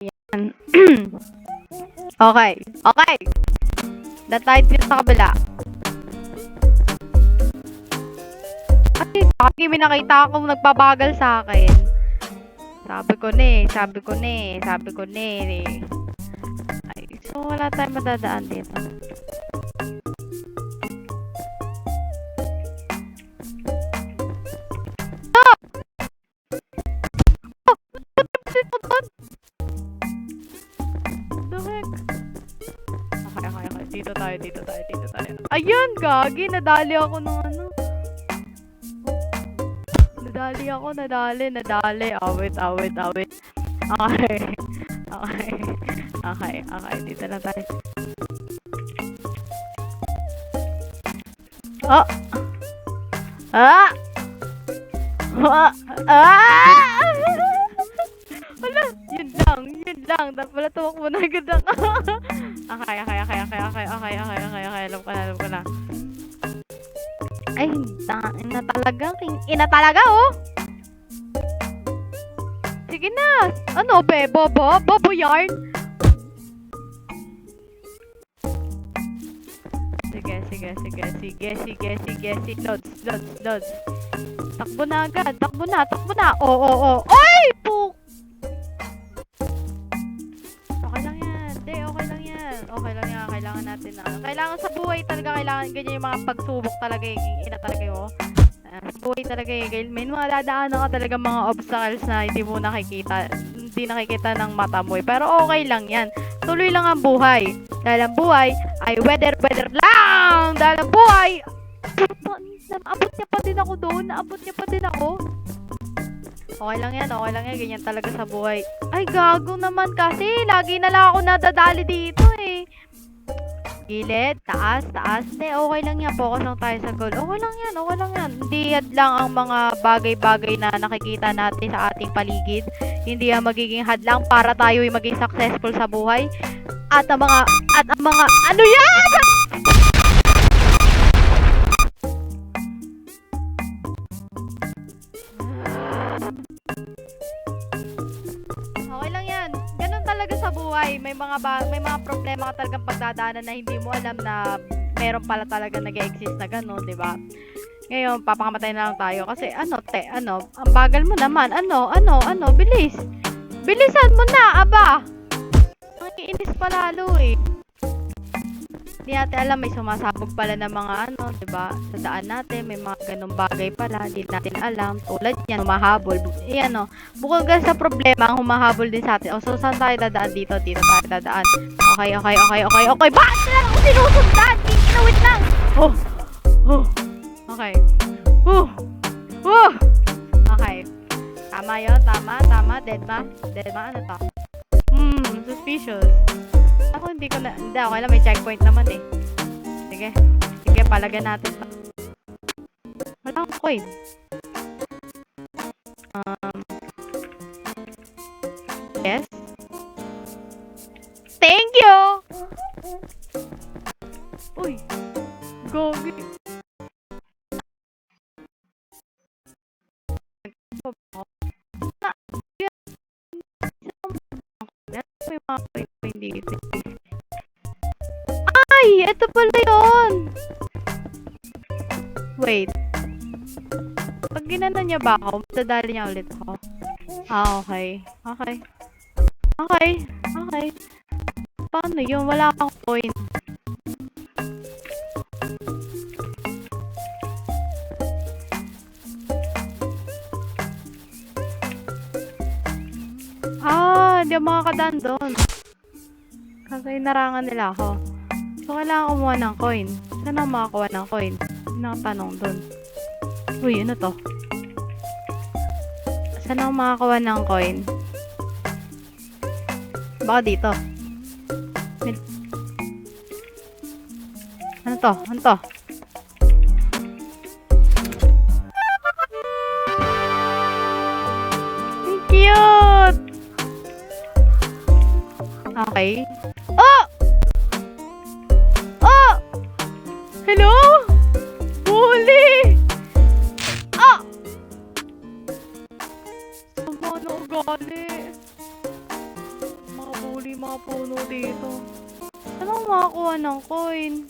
Yan. Okay. Okay. Dahil tayo dito sa kabila. Ay, may nakita akong nagpabagal sa akin. Sabi ko na eh. Ay, so wala tayong madadaan dito. Okay. Dito tayo. Ayun, gagi. Nadali ako ng ano. Nadali. Awit. Okay. Dito na tayo. Oh! Wala, yun lang. Dapat pala tumakbo na agad ako. Okay. Alam ko na. Ay, ina talaga, oh. Sige na. Ano, be? Bobo yarn? Sige. Loads. Takbo na agad. Oo. Ay, puk! Okay lang yan. Kailangan natin na. Kailangan sa buhay talaga, ganyan yung mga pagsubok talaga yung ina talaga yun. Sa buhay talaga may mga dadaanan ka talaga mga obstacles na hindi nakikita ng mata mo eh. Pero okay lang yan. Tuloy lang ang buhay. Dahil ang buhay ay weather lang! Dahil ang buhay, naabot niya pa din ako doon. Okay lang yan. Ganyan talaga sa buhay. Ay, gago naman kasi. Lagi na lang ako nadadali dito eh. Gilid, taas. Okay lang yan. Focus lang tayo sa goal. Okay lang yan. Hindi hadlang ang mga bagay-bagay na nakikita natin sa ating paligid. Hindi yan magiging hadlang para tayo ay maging successful sa buhay. At ang mga, ano yan? Okay lang yan. Ganun talaga sa buhay. May mga problema ka talagang pagdadaanan na hindi mo alam na meron pala talaga nag-exist na ganun, di ba? Ngayon, papakamatay na lang tayo kasi ang bagal mo naman. Bilis. Bilisan mo na, aba. Ang iinis pa lalo eh. Hindi natin alam, may sumasabog pala ng mga di ba? Sa daan natin, may mga ganung bagay pala, hindi natin alam. Tulad yan, humahabol. Ayan bukod ka sa problema, ang humahabol din sa atin. So, saan tayo dadaan? Dito tayo dadaan. Okay. Bakit na lang ako sinusundan? Wait lang. Okay. Okay. Tama yun, tama. Dead ba? Ano to? Suspicious. Ako hindi, okay lang, may checkpoint naman eh. Sige, palagyan natin to. Wala akong coin. Yes. Thank you! Uy, gogi. Ay, ito pala yun. Wait. Pag ginana niya ba ako, matadali niya ulit ako. Okay. Paano yun? Wala akong coin. Hindi ako makakadaan doon. Kasi narangan nila ako. So, kailangan kumuha ng coin. Saan ako makakuha ng coin? Nakatanong doon. Uy, ano to? Saan ako makakuha ng coin? Baka dito. Ano to? Ang cute! Okay. Hello? Huli! Sama na ugali. may mga puno dito. Saan ako makakuha ng coin?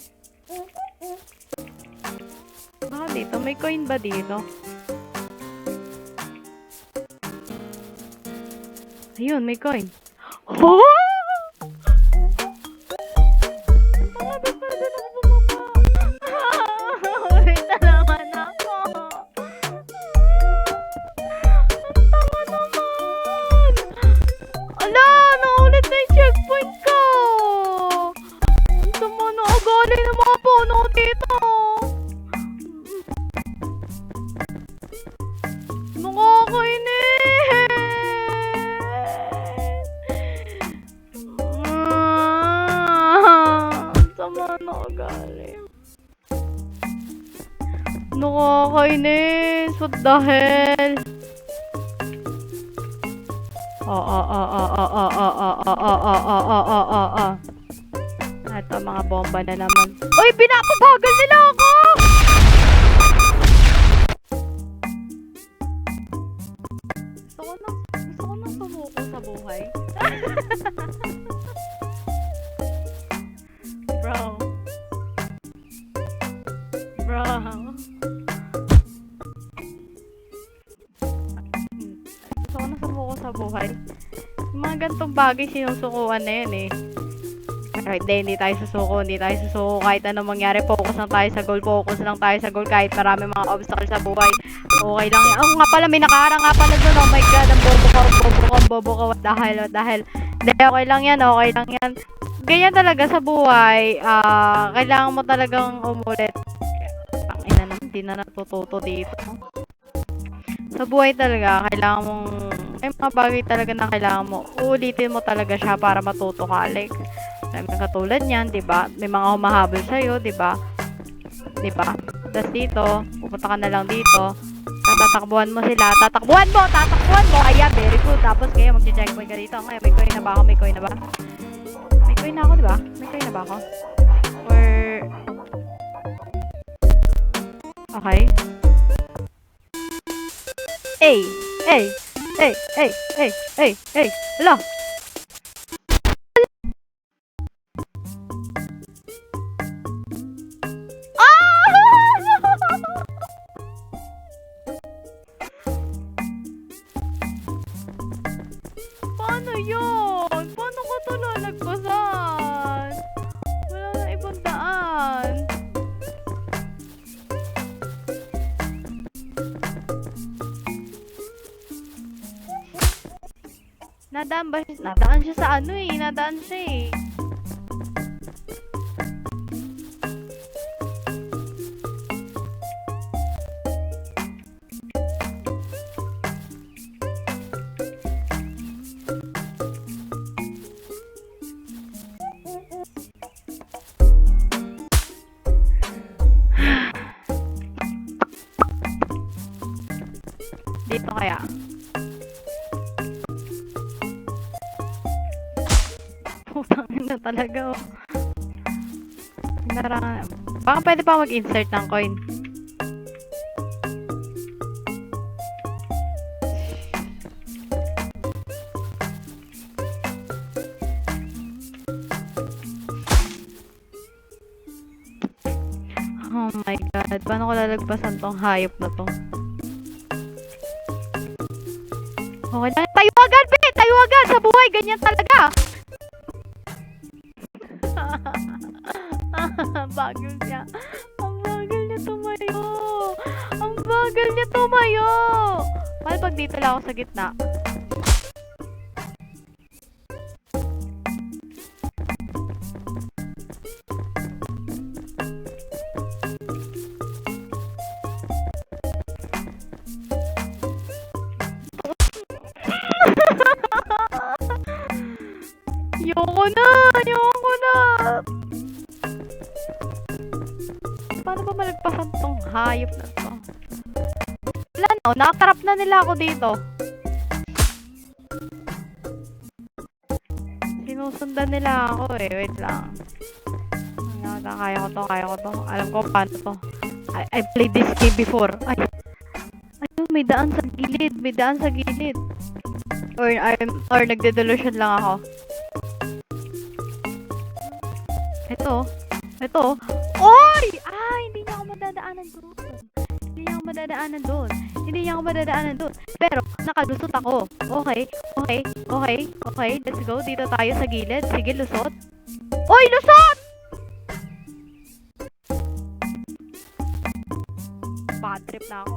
Baka dito, may coin ba dito? Ayun, may coin. Oh! Bakit pa doon ako bumaba? Wait na naman ako. Ang tama naman. Ala, naulit na yung checkpoint ko. Ang tama na ugali ng mga puno dito. Nakakainis. What the hell? Ito, mga bomba na naman. Uy, pinapabagal nila ako! Gusto ko nang sumuko sa buhay. Bro. Gusto ko na sumuko sa buhay. Yung mga gantong bagay sinusukuan na yun eh. Pero hindi tayo susuko. Kahit anong mangyari, focus lang tayo sa goal. Kahit marami mga obstacles sa buhay. Okay lang yan. Nga pala, may nakaharang nga pala dun. Oh my god, ang bobo ka. Dahil. Hindi, okay lang yan. Ganyan talaga sa buhay. Kailangan mo talagang umulit. Ina naman, hindi na natututo dito. Sa buhay talaga, kailangan mong... May mga bagay talaga na kailangan mo. Uulitin mo talaga siya para matuto ka. Like, may katulad niyan, diba? May mga humahabol sa'yo, diba? Tapos dito, pupunta ka na lang dito. Tatakbuhan mo sila. Tatakbuhan mo! Ayan, very good. Tapos kayo, mag-checkpoint ka dito. Ngayon, may coin na ba ako? May coin na ako, diba? May coin na ba ako? Or... Okay. Hala! Paano yun? Paano ko ito lalagpasan? Wala na ibang daan. Nadaan siya sa ano eh. Nadaan siya eh. Dito kaya. Putang ina talaga oh. Baka pwede pa mag-insert ng coin. Oh my god, paano ko lalagpasan tong hayop na to? Okay lang. Tayo agad, be! Tayo agad! Sa buhay, ganyan talaga! Bagal niya. Ang bagal niya tumayo! Paano pag dito lang ako sa gitna? Ayoko na! Paano ba malagpasan tong hayop na to? Wala na, nakatrap na nila ako dito. Sinusundan nila ako eh, wait lang. Kaya ko to. Alam ko paano to. I played this game before. Ayun, may daan sa gilid. Or nagde-delusion lang ako. Ito. Ito. Oy! Hindi niya ako madadaanan doon. Hindi niya ako madadaanan doon. Hindi niya ako madadaanan doon. Pero, nakalusot ako. Okay. Okay. Okay. Okay. Let's go. Dito tayo sa gilid. Sige, lusot. Oy! Lusot! Bad trip na ako,